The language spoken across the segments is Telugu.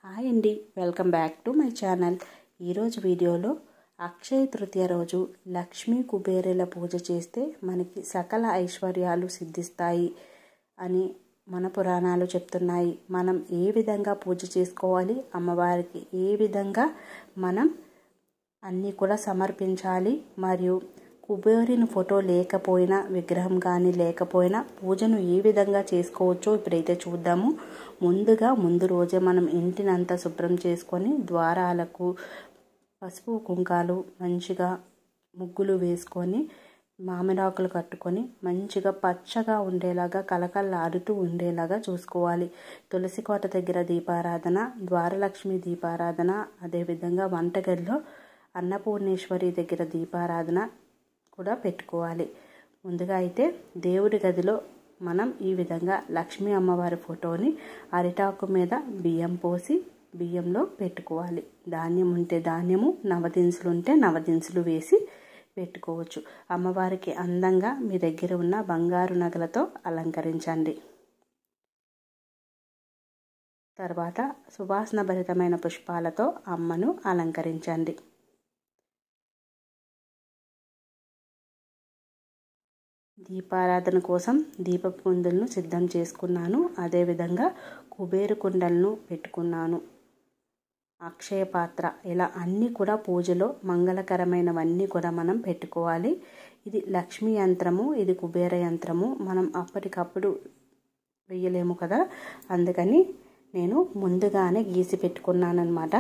హాయ్ అండి, welcome back to my channel. ఈరోజు వీడియోలో అక్షయ తృతీయ రోజు లక్ష్మీ కుబేరుల పూజ చేస్తే మనకి సకల ఐశ్వర్యాలు సిద్ధిస్తాయి అని మన పురాణాలు చెప్తున్నాయి. మనం ఏ విధంగా పూజ చేసుకోవాలి, అమ్మవారికి ఏ విధంగా మనం అన్నీ కూడా సమర్పించాలి, మరియు కుబేరుని ఫోటో లేకపోయినా, విగ్రహం కానీ లేకపోయినా పూజను ఏ విధంగా చేసుకోవచ్చో ఇప్పుడైతే చూద్దాము. ముందు రోజే మనం ఇంటినంతా శుభ్రం చేసుకొని ద్వారాలకు పసుపు కుంకాలు మంచిగా ముగ్గులు వేసుకొని మామిడాకులు కట్టుకొని మంచిగా పచ్చగా ఉండేలాగా కలకల్లాడుతూ ఉండేలాగా చూసుకోవాలి. తులసి కోట దగ్గర దీపారాధన, ద్వారలక్ష్మి దీపారాధన, అదేవిధంగా వంటగదిలో అన్నపూర్ణేశ్వరి దగ్గర దీపారాధన కూడా పెట్టుకోవాలి. ముందుగా అయితే దేవుడి గదిలో మనం ఈ విధంగా లక్ష్మీ అమ్మవారి ఫోటోని అరిటాకు మీద బియ్యం పోసి బియ్యంలో పెట్టుకోవాలి. ధాన్యం ఉంటే ధాన్యము, నవదినుసులు ఉంటే నవదినుసులు వేసి పెట్టుకోవచ్చు. అమ్మవారికి అందంగా మీ దగ్గర ఉన్న బంగారు నగలతో అలంకరించండి. తర్వాత సువాసన భరితమైన పుష్పాలతో అమ్మను అలంకరించండి. దీపారాధన కోసం దీపపు కుందులను సిద్ధం చేసుకున్నాను. అదేవిధంగా కుబేరు కుండలను పెట్టుకున్నాను. అక్షయ పాత్ర, ఇలా అన్నీ కూడా పూజలో మంగళకరమైనవన్నీ కూడా మనం పెట్టుకోవాలి. ఇది లక్ష్మీ యంత్రము, ఇది కుబేర యంత్రము. మనం అప్పటికప్పుడు వేయలేము కదా, అందుకని నేను ముందుగానే గీసి పెట్టుకున్నాను అన్నమాట.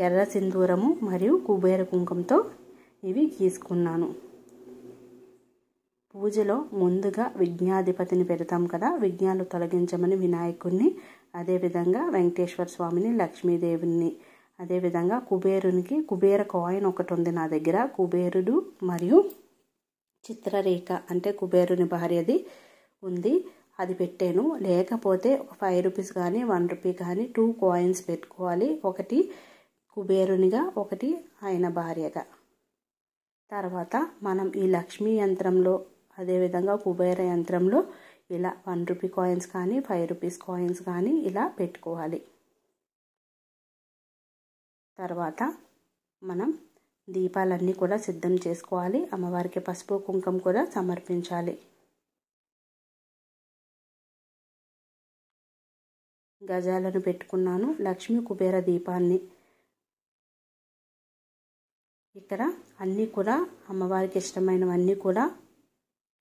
ఎర్ర సింధూరము మరియు కుబేర కుంకుమతో ఇవి గీసుకున్నాను. పూజలో ముందుగా విఘ్నాధిపతిని పెడతాం కదా, విఘ్నాలు తొలగించమని వినాయకుడిని, అదేవిధంగా వెంకటేశ్వర స్వామిని, లక్ష్మీదేవిని, అదేవిధంగా కుబేరునికి కుబేర కాయిన్ ఒకటి ఉంది నా దగ్గర. కుబేరుడు మరియు చిత్రరేఖ అంటే కుబేరుని భార్యది ఉంది, అది పెట్టాను. లేకపోతే ఒక 5 రూపీస్ కానీ 1 రూపీ కానీ 2 కాయిన్స్ పెట్టుకోవాలి. ఒకటి కుబేరునిగా, ఒకటి ఆయన భార్యగా. తర్వాత మనం ఈ లక్ష్మీ యంత్రంలో, అదేవిధంగా కుబేర యంత్రంలో ఇలా 1 రూపీ కాయిన్స్ కానీ 5 రూపీస్ కాయిన్స్ కానీ ఇలా పెట్టుకోవాలి. తర్వాత మనం దీపాలన్నీ కూడా సిద్ధం చేసుకోవాలి. అమ్మవారికి పసుపు కుంకుమ కూడా సమర్పించాలి. గజాలను పెట్టుకున్నాను. లక్ష్మీ కుబేర దీపాన్ని ఇక్కడ అన్నీ కూడా అమ్మవారికి ఇష్టమైనవన్నీ కూడా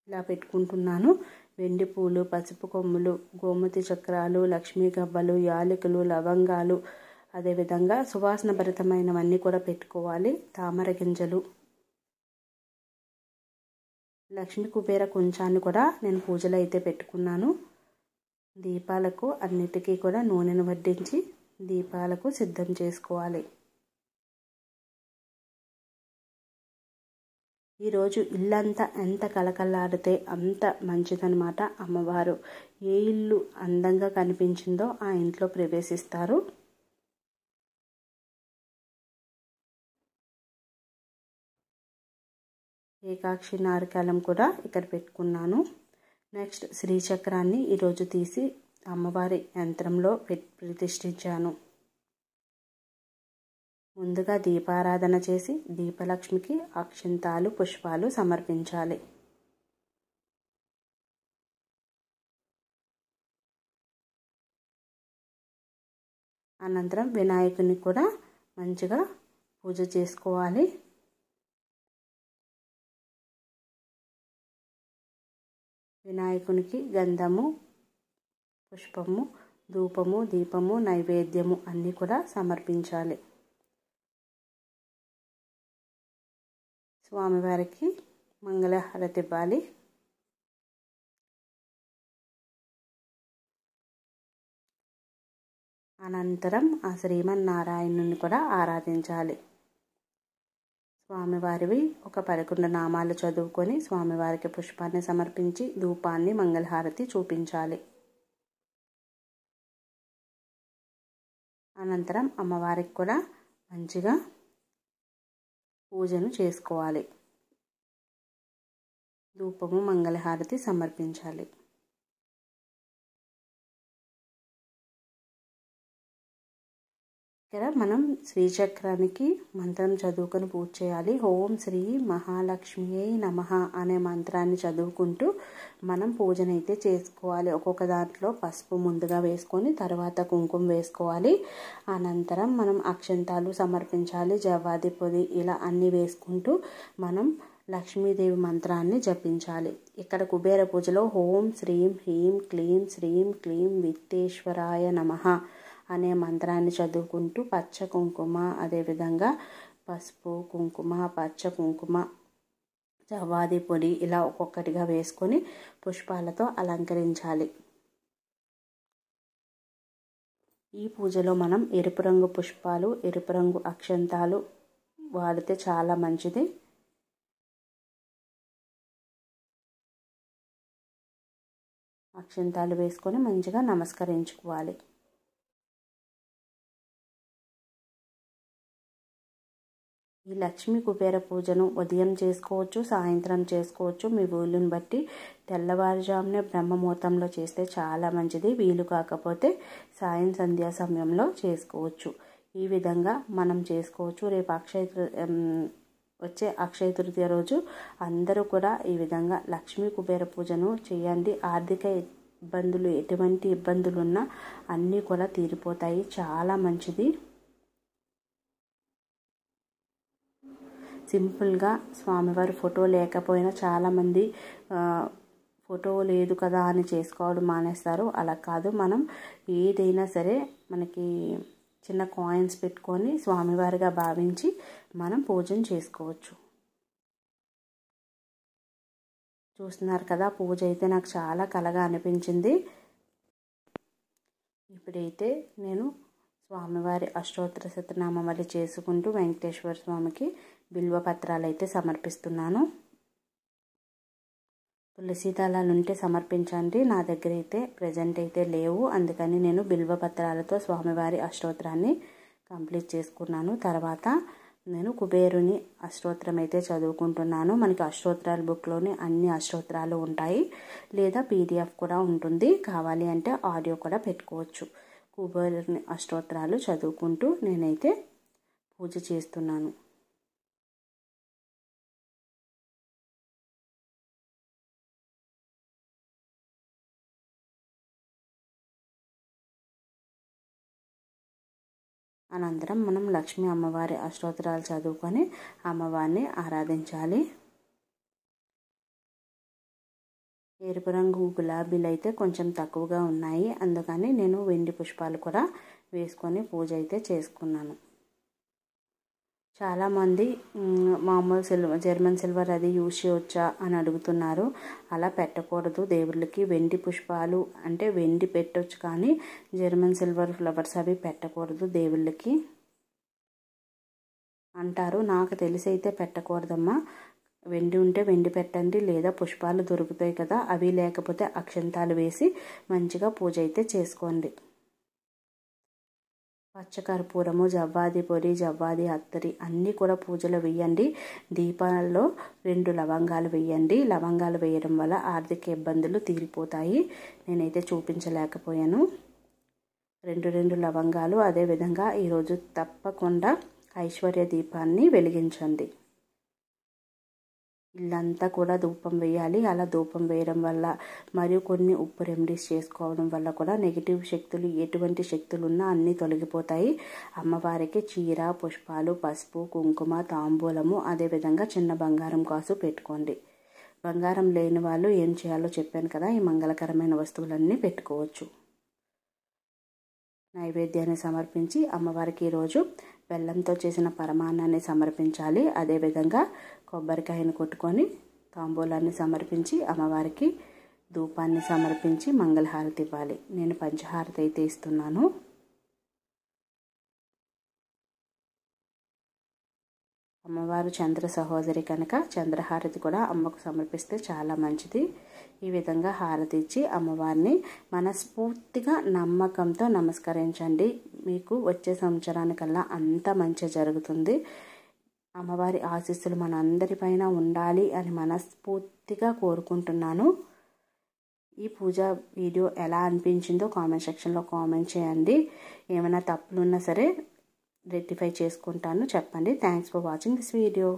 ఇలా పెట్టుకుంటున్నాను. వెండి పూలు, పసుపు కొమ్ములు, గోమతి చక్రాలు, లక్ష్మీ గవ్వలు, యాలకులు, లవంగాలు, అదేవిధంగా సువాసన భరితమైనవన్నీ కూడా పెట్టుకోవాలి. తామర గింజలు, లక్ష్మీ కుబేర కుంచాన్ని కూడా నేను పూజలో అయితే పెట్టుకున్నాను. దీపాలకు అన్నిటికీ కూడా నూనెను వడ్డించి దీపాలకు సిద్ధం చేసుకోవాలి. ఈరోజు ఇల్లంతా ఎంత కలకల్లాడితే అంత మంచిదన్నమాట. అమ్మవారు ఏ ఇల్లు అందంగా కనిపించిందో ఆ ఇంట్లో ప్రవేశిస్తారు. ఏకాక్షి నారికేళం కూడా ఇక్కడ పెట్టుకున్నాను. నెక్స్ట్ శ్రీచక్రాన్ని ఈరోజు తీసి అమ్మవారి యంత్రంలో ప్రతిష్ఠించాను. ముందుగా దీపారాధన చేసి దీపలక్ష్మికి అక్షింతాలు, పుష్పాలు సమర్పించాలి. అనంతరం వినాయకుని కూడా మంచిగా పూజ చేసుకోవాలి. వినాయకునికి గంధము, పుష్పము, ధూపము, దీపము, నైవేద్యము అన్నీ కూడా సమర్పించాలి. స్వామివారికి మంగళహారతి ఇవ్వాలి. అనంతరం ఆ శ్రీమన్నారాయణుని కూడా ఆరాధించాలి. స్వామివారివి ఒక 11 నామాలు చదువుకొని స్వామివారికి పుష్పాన్ని సమర్పించి ధూపాన్ని, మంగళహారతి చూపించాలి. అనంతరం అమ్మవారికి కూడా మంచిగా పూజను చేసుకోవాలి. ధూపము, మంగళహారతి సమర్పించాలి. ఇక్కడ మనం శ్రీచక్రానికి మంత్రం చదువుకొని పూజ చేయాలి. ఓం శ్రీ మహాలక్ష్మియే నమః అనే మంత్రాన్ని చదువుకుంటూ మనం పూజనైతే చేసుకోవాలి. ఒక్కొక్క దాంట్లో పసుపు ముందుగా వేసుకొని తర్వాత కుంకుమ వేసుకోవాలి. అనంతరం మనం అక్షంతాలు సమర్పించాలి, జవ్వాది పొడి ఇలా అన్నీ వేసుకుంటూ మనం లక్ష్మీదేవి మంత్రాన్ని జపించాలి. ఇక్కడ కుబేర పూజలో ఓం శ్రీం హ్రీం క్లీం శ్రీం క్లీం విత్తేశ్వరాయ నమః అనే మంత్రాన్ని చదువుకుంటూ పచ్చ కుంకుమ, అదేవిధంగా పసుపు కుంకుమ, పచ్చ కుంకుమ, జవ్వాది పొడి ఇలా ఒక్కొక్కటిగా వేసుకొని పుష్పాలతో అలంకరించాలి. ఈ పూజలో మనం ఎరుపు రంగు పుష్పాలు, ఎరుపు రంగు అక్షంతాలు వాడితే చాలా మంచిది. అక్షంతాలు వేసుకొని మంచిగా నమస్కరించుకోవాలి. ఈ లక్ష్మీ కుబేర పూజను ఉదయం చేసుకోవచ్చు, సాయంత్రం చేసుకోవచ్చు, మీ వీలుని బట్టి. తెల్లవారుజామునే బ్రహ్మముహూర్తంలో చేస్తే చాలా మంచిది. వీలు కాకపోతే సంధ్యా సమయంలో చేసుకోవచ్చు. ఈ విధంగా మనం చేసుకోవచ్చు. రేపు వచ్చే అక్షయ తృతీయ రోజు అందరూ కూడా ఈ విధంగా లక్ష్మీ కుబేర పూజను చేయండి. ఆర్థిక ఇబ్బందులు, ఎటువంటి ఇబ్బందులు ఉన్నా అన్నీ కూడా తీరిపోతాయి. చాలా మంచిది. సింపుల్గా స్వామివారి ఫోటో లేకపోయినా చాలామంది ఫోటో లేదు కదా అని చేసుకోవడం మానేస్తారు. అలా కాదు, మనం ఏదైనా సరే మనకి చిన్న కాయిన్స్ పెట్టుకొని స్వామివారిగా భావించి మనం పూజను చేసుకోవచ్చు. చూస్తున్నారు కదా, పూజ అయితే నాకు చాలా కళగా అనిపించింది. ఇప్పుడైతే నేను స్వామివారి అష్టోత్తర శతనామావళి చేసుకుంటూ వెంకటేశ్వర స్వామికి బిల్వ పత్రాలు అయితే సమర్పిస్తున్నాను. తులసి దళాలు ఉంటే సమర్పించండి. నా దగ్గర అయితే ప్రజెంట్ అయితే లేవు, అందుకని నేను బిల్వ పత్రాలతో స్వామివారి అష్టోత్తరాన్ని కంప్లీట్ చేసుకున్నాను. తర్వాత నేను కుబేరుని అష్టోత్తరం అయితే చదువుకుంటున్నాను. మనకి అష్టోత్తరాల బుక్లోని అన్ని అష్టోత్తరాలు ఉంటాయి, లేదా పీడిఎఫ్ కూడా ఉంటుంది. కావాలి అంటే ఆడియో కూడా పెట్టుకోవచ్చు. కుబేరుని అష్టోత్తరాలు చదువుకుంటూ నేనైతే పూజ చేస్తున్నాను. అనంతరం మనం లక్ష్మీ అమ్మవారి అష్టోత్తరాలు చదువుకొని అమ్మవారిని ఆరాధించాలి. ఎరుపు రంగు గులాబీలు అయితే కొంచెం తక్కువగా ఉన్నాయి, అందుకని నేను వెండి పుష్పాలు కూడా వేసుకొని పూజ అయితే చేసుకున్నాను. చాలామంది మామూలు జర్మన్ సిల్వర్ అది యూజ్ చేయవచ్చా అని అడుగుతున్నారు. అలా పెట్టకూడదు. దేవుళ్ళకి వెండి పుష్పాలు అంటే వెండి పెట్టవచ్చు, కానీ జర్మన్ సిల్వర్ ఫ్లవర్స్ అవి పెట్టకూడదు దేవుళ్ళకి అంటారు. నాకు తెలిసి అయితే పెట్టకూడదమ్మా. వెండి ఉంటే వెండి పెట్టండి, లేదా పుష్పాలు దొరుకుతాయి కదా, అవి లేకపోతే అక్షంతాలు వేసి మంచిగా పూజ అయితే చేసుకోండి. పచ్చకర్పూరము, జవ్వాది పొడి, జవ్వాది అత్తరి అన్నీ కూడా పూజలో వేయండి. దీపాలలో 2 లవంగాలు వేయండి. లవంగాలు వేయడం వల్ల ఆర్థిక ఇబ్బందులు తీరిపోతాయి. నేనైతే చూపించలేకపోయాను. 2 లవంగాలు. అదేవిధంగా ఈరోజు తప్పకుండా ఐశ్వర్య దీపాన్ని వెలిగించండి. ఇల్లంతా కూడా ధూపం వేయాలి. అలా ధూపం వేయడం వల్ల మరియు కొన్ని ఉప్పు రెమెడీస్ చేసుకోవడం వల్ల కూడా నెగిటివ్ శక్తులు, ఎటువంటి శక్తులు ఉన్నా అన్నీ తొలగిపోతాయి. అమ్మవారికి చీర, పుష్పాలు, పసుపు, కుంకుమ, తాంబూలము, అదేవిధంగా చిన్న బంగారం కాసు పెట్టుకోండి. బంగారం లేని వాళ్ళు ఏం చేయాలో చెప్పాను కదా, ఈ మంగళకరమైన వస్తువులన్నీ పెట్టుకోవచ్చు. నైవేద్యాన్ని సమర్పించి అమ్మవారికి ఈరోజు బెల్లంతో చేసిన పరమాన్నాన్ని సమర్పించాలి. అదేవిధంగా కొబ్బరికాయను కొట్టుకొని తాంబూలాన్ని సమర్పించి అమ్మవారికి ధూపాన్ని సమర్పించి మంగళహారతి ఇవ్వాలి. నేను పంచహారతి అయితే ఇస్తున్నాను. అమ్మవారు చంద్ర సహోదరి కనుక చంద్రహారతి కూడా అమ్మకు సమర్పిస్తే చాలా మంచిది. ఈ విధంగా హారతి ఇచ్చి అమ్మవారిని మనస్ఫూర్తిగా నమ్మకంతో నమస్కరించండి. మీకు వచ్చే సంవత్సరానికల్లా అంత మంచి జరుగుతుంది. అమ్మవారి ఆశీస్సులు మన అందరిపైన ఉండాలి అని మనస్ఫూర్తిగా కోరుకుంటున్నాను. ఈ పూజ వీడియో ఎలా అనిపించిందో కామెంట్ సెక్షన్లో కామెంట్ చేయండి. ఏమైనా తప్పులున్నా సరే రెక్టిఫై చేసుకుంటాను చెప్పండి. Thanks for watching this video.